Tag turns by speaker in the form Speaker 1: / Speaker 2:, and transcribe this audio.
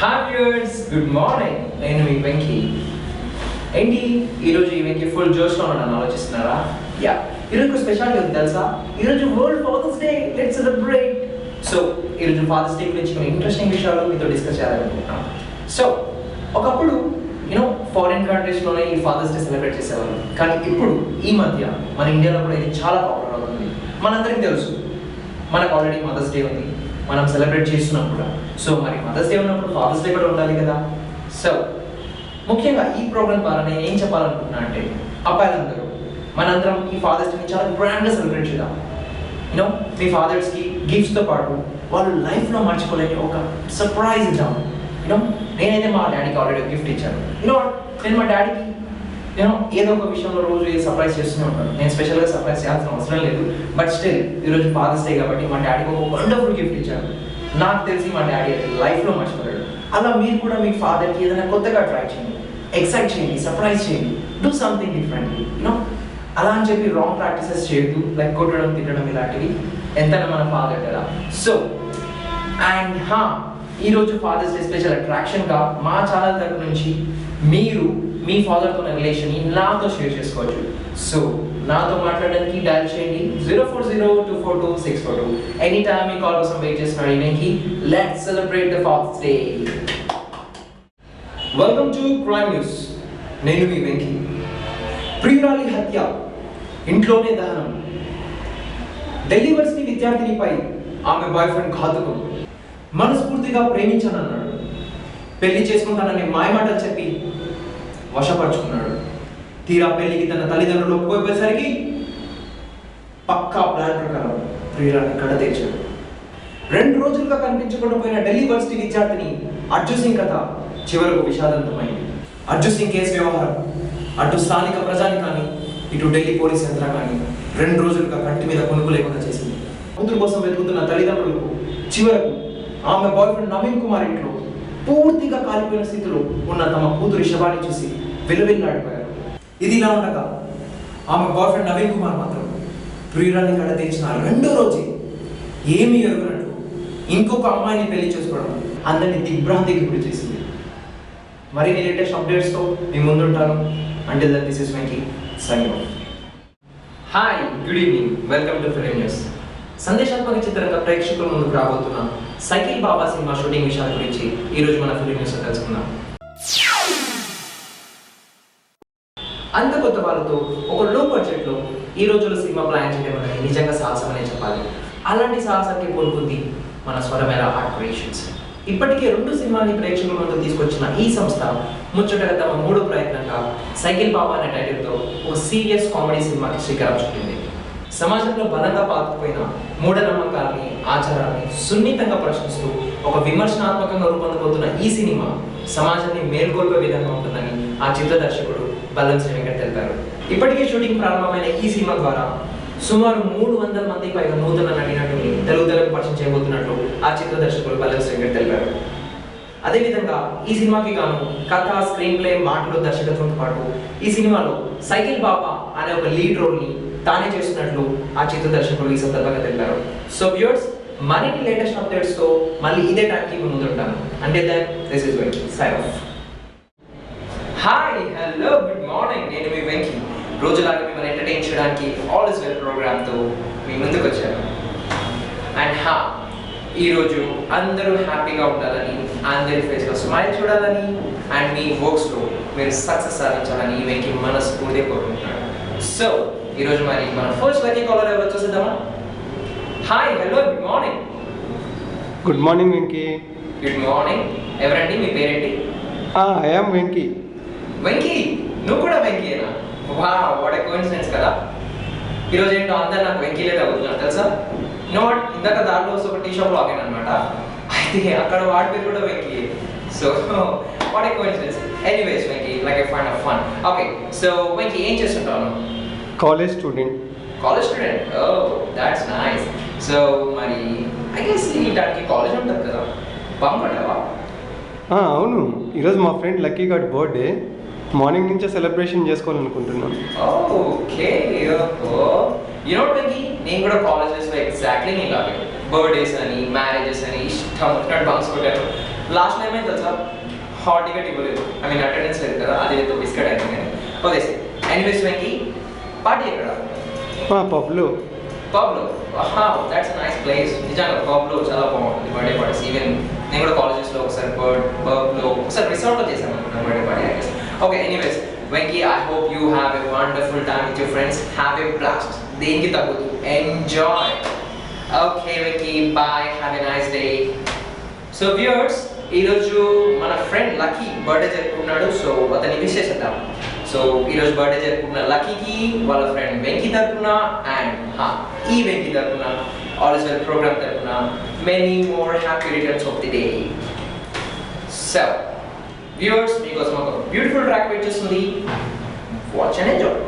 Speaker 1: Hi viewers, good morning. నేను మీ వెంకీ. ఏంటి ఈరోజు ఈ వెంకీ ఫుల్ జోష్లో ఉన్నాను ఆలోచిస్తున్నారా? యా, ఈరోజు స్పెషాలిటీ ఉంది తెలుసా? ఈరోజు world father's day. Let's celebrate. So ఈరోజు ఫాదర్స్ డే గురించి కొన్ని ఇంట్రెస్టింగ్ విషయాలు మీతో డిస్కస్ చేయాలనుకుంటున్నాను. సో ఒకప్పుడు ఫారిన్ కంట్రీస్లోనే ఈ ఫాదర్స్ డే సెలబ్రేట్ చేసేవాళ్ళు. కానీ ఇప్పుడు ఈ మధ్య మన ఇండియాలో కూడా ఇది చాలా పాపులర్ అవుతుంది. మనందరికీ తెలుసు, మనకు ఆల్రెడీ మదర్స్ డే ఉంది, మనం సెలబ్రేట్ చేస్తున్నాం కూడా. సో మరి మదర్స్ డే ఉన్నప్పుడు ఫాదర్స్ డే కూడా ఉండాలి కదా. సో ముఖ్యంగా ఈ ప్రోగ్రామ్ ద్వారా నేను ఏం చెప్పాలనుకుంటున్నా అంటే, అబ్బాయిలందరూ మనందరం ఈ ఫాదర్స్ డేని చాలా గ్రాండ్గా సెలబ్రేట్ చేద్దాం. మీ ఫాదర్స్కి గిఫ్ట్స్తో పాటు వాళ్ళు లైఫ్లో మర్చిపోలేని ఒక సర్ప్రైజ్ ఇద్దాం. నేనైతే మా డాడీకి ఆల్రెడీ గిఫ్ట్ ఇచ్చాను. నేను మా డాడీకి ఏదో ఒక విషయంలో రోజు ఏదో సర్ప్రైజ్ చేస్తూనే ఉంటాను. నేను స్పెషల్గా సర్ప్రైజ్ చేయాల్సిన అవసరం లేదు. బట్ స్టిల్ ఈరోజు ఫాదర్స్ డే కాబట్టి మా డాడీకి ఒక వండర్ఫుల్ గిఫ్ట్ ఇచ్చాను. నాకు తెలిసి మా డాడీ లైఫ్లో మర్చిపోయాడు. అలా మీరు కూడా మీ ఫాదర్కి ఏదైనా కొత్తగా ట్రై చేయండి, ఎక్సైట్ చేయండి, సర్ప్రైజ్ చేయండి, డూ సంథింగ్ డిఫరెంట్లీ. అలా అని చెప్పి రాంగ్ ప్రాక్టీసెస్ చేయొద్దు, లైక్ కొట్టడం, తిట్టడం ఇలాంటివి. ఎంతైనా మన ఫాదర్ కదా. సో అండ్ ఈరోజు ఫాదర్స్ డే స్పెషల్ అట్రాక్షన్గా మా ఛానల్ తరపు నుంచి మీరు మీ ఫాదర్తో ఉన్న రిలేషన్ని నాతో షేర్ చేసుకోవచ్చు. సో నాతో మాట్లాడడానికి డయల్ చేయండి 040242642. ఎనీ టైమ్ మీ కాల్ కోసం వెయిట్ చేస్తున్నాడు ఈవెంట్కి. Let's celebrate the father's day. Welcome to crime news. నేను మీ వెంకీ. ప్రియురాలి హత్య, ఇంట్లోనే దహనం. ఢిల్లీ యూనివర్సిటీ విద్యార్థినిపై ఆమె బాయ్ ఫ్రెండ్ ఘాతుకం. మనస్ఫూర్తిగా ప్రేమించానన్నాడు. పెళ్లి చేసుకుంటానని మాయమాటలు చెప్పి వశపరుచుకున్నాడు. తీరా పెళ్లికి తన తల్లిదండ్రులు ఒప్పుకోపోయేసరికి పక్కా ప్లాన్ ప్రకారం ప్రియురాన్ని కడ తెచ్చాడు. 2 రోజులుగా కనిపించకుండా పోయిన ఢిల్లీ యూనివర్సిటీ విద్యార్థిని అర్జు సింగ్ కథ చివరకు విషాదంతమైంది. అర్జు సింగ్ కేసు వ్యవహారం అటు స్థానిక ప్రజానికాన్ని, ఇటు ఢిల్లీ పోలీస్ యంత్రాంగాన్ని 2 రోజులుగా కంటి మీద కొనుక్కు లేకుండా చేసింది. కూతురు కోసం వెతుకుతున్న తల్లిదండ్రులకు చివరకు ఆమె బాయ్ ఫ్రెండ్ నవీన్ కుమార్ ఇంట్లో పూర్తిగా కాలిపోయిన స్థితిలో ఉన్న తమ కూతురి శవాన్ని చూసి విలువిల్లాడిపోయారు. ఇది ఇలా ఉండగా ఆమె బాయ్ ఫ్రెండ్ నవీన్ కుమార్ మాత్రం ప్రియురాన్ని కడ తెచ్చిన 2వ రోజే ఏమీ ఎరుగునట్టు ఇంకొక అమ్మాయిని పెళ్లి చేసుకోవడం అందరినీ దిగ్భ్రాంతికి గురి చేసింది. మరిన్ని లేటెస్ట్ అప్డేట్స్తో మీ ముందుంటాను. Until then this is Venky signing off. Hi, good evening, welcome to film news. సందేశాత్మక చిత్రంగా ప్రేక్షకుల ముందుకు రాబోతున్న సైకిల్ బాబా సినిమా షూటింగ్ విషయాల గురించి ఈరోజు మన ఫిలిం న్యూస్ లో తెలుసుకుందాం. అంత కొత్త వాళ్ళతో ఒక లో బడ్జెట్ లో ఈ రోజుల్లో సినిమా ప్లాన్ చేయడం అనేది నిజంగా సాహసమనే చెప్పాలి. అలాంటి సాహసానికి కోరుకుంది మన స్వరమేళ ఆర్ట్ క్రియేషన్స్. ఇప్పటికే 2 సినిమాని ప్రేక్షకుల ముందు తీసుకొచ్చిన ఈ సంస్థ ముచ్చటగా తమ 3వ ప్రయత్నంగా సైకిల్ బాబా అనే టైటిల్తో ఒక సీరియస్ కామెడీ సినిమాకి శ్రీకారం చుట్టింది. సమాజంలో బలంగా పాతుకుపోయిన మూఢనమ్మకాలని, ఆచారాన్ని సున్నితంగా ప్రశ్నిస్తూ ఒక విమర్శనాత్మకంగా రూపొందబోతున్న ఈ సినిమా సమాజాన్ని మేల్కొల్పే విధంగా ఉంటుందని ఆ చిత్ర దర్శకుడు బల్లం శ్రీ వెంకట్ తెలిపారు. ఇప్పటికే షూటింగ్ ప్రారంభమైన ఈ సినిమా ద్వారా సుమారు 300 మంది పైగా నూతన నటీనటుల్ని తెలుగు తెరకు పరిచయం చేయబోతున్నట్లు ఆ చిత్ర దర్శకుడు బల్లం శ్రీ వెంకట్ తెలిపారు. అదేవిధంగా ఈ సినిమాకి గాను కథ, స్క్రీన్ ప్లే, మాటలు, దర్శకత్వంతో పాటు ఈ సినిమాలో సైకిల్ బాబా అనే ఒక లీడ్ రోల్ని తానే చేస్తున్నట్లు ఆ చిత్ర దర్శకుడు ఈ సందర్భంగా తెలిపారు. సో వ్యూవర్స్, మరిన్ని లేటెస్ట్ అప్డేట్స్తో మళ్ళీ ఇదే టైంకి ముందుంటాను. అంటే then this is Venky sign off. Hi, hello, good morning. నేను మీ వెంకీ. రోజులాగా మిమ్మల్ని ఎంటర్టైన్ చేయడానికి ఆల్ ఇస్ వెల్ ప్రోగ్రామ్తో మీ ముందుకు వచ్చాను. అండ్ ఈరోజు అందరూ హ్యాపీగా ఉండాలని, అందరి ఫేస్లో స్మైల్ చూడాలని, అండ్ మీ వర్క్స్లో మీరు సక్సెస్ సాధించాలని ఈ వెంకీ మనస్ఫూర్తిగా కోరుకుంటున్నాను. సో ఈరోజు మరి మన ఫస్ట్ లక్కీ కాలర్ ఎవరు చూసేద్దామా? Hi, hello, good morning.
Speaker 2: Good morning Venky.
Speaker 1: Good morning. ఎవరండి, మీ పేరేంటి?
Speaker 2: I am Venky.
Speaker 1: వెంకీ, నువ్వు కూడా వెంకీయేనా? వావ్, వాట్ ఏ కోఇన్సిడెన్స్ కదా. ఈరోజు ఏంటో అందరు నాకు వెంకీలే తగ్గుతున్నారు తెలుసా. వాట్, ఇందాక దాంట్లో ఒక టీ షాప్ లాగాను అనమాట. అయితే అక్కడ వాడి పేరు కూడా Venky. So what a coincidence. Anyways Venky, like a find of fun. Okay, so Venky ఏం చేస్తుంటాను?
Speaker 2: College student.
Speaker 1: College student. Oh, that's nice. So మరి ఐ గెస్ దానికి కాలేజ్ ఉంటుంది కదా, పంపడవా?
Speaker 2: అవును, ఈరోజు మా ఫ్రెండ్ లక్కీ గారి బర్త్డే. మార్నింగ్ నుంచే సెలబ్రేషన్ చేసుకోవాలనుకుంటున్నాను.
Speaker 1: ఓకే, వెంకీ, నేను కూడా కాలేజెస్లో ఎగ్జాక్ట్లీ నీలాగే బర్త్డేస్ అని, మ్యారేజెస్ అని ఇష్టం వచ్చినట్టు బంక్స్ కొట్టాను. లాస్ట్లో ఏమైంది తెలుసా, హాల్ టికెట్ ఇవ్వలేదు, ఐ మీన్ అటెండెన్స్ లేదు కదా, అది ఏదో బిస్కెట్ అయింది కానీ వదిలేసి. ఎనీవేస్ వెంకీ, పార్టీ ఎక్కడ?
Speaker 2: పబ్లో.
Speaker 1: పబ్లో? That's nice place. నిజంగా పబ్లో చాలా బాగుంటుంది బర్త్డే పార్టీస్. ఈవెన్ నేను కూడా కాలేజెస్లో ఒకసారి పబ్లో ఒకసారి రిసార్ట్లో చేశాను అనుకుంటున్నాను birthday party I guess. Okay, anyways Venky, I hope you have a wonderful time with your friends. Have a blast. దేనికి తగ్గదు, enjoy. Okay Venky, bye, have a nice day. So viewers, ఈరోజు మన ఫ్రెండ్ లక్కీ బర్త్డే జరుపుకున్నాడు. సో అతన్ని wish చేసేద్దాం. So ఈరోజు birthday జరుపుకున్న లక్కీకి వాళ్ళ ఫ్రెండ్ వెంకీ తరపున అండ్ ఈ వెంకీ తరపున ఆల్ ఇస్ వెల్ ప్రోగ్రామ్ తరపున many more happy returns of the day. So viewers, మీకోసం ఒక బ్యూటిఫుల్ ట్రాక్ వెయిట్ చేస్తుంది. Watch and enjoy.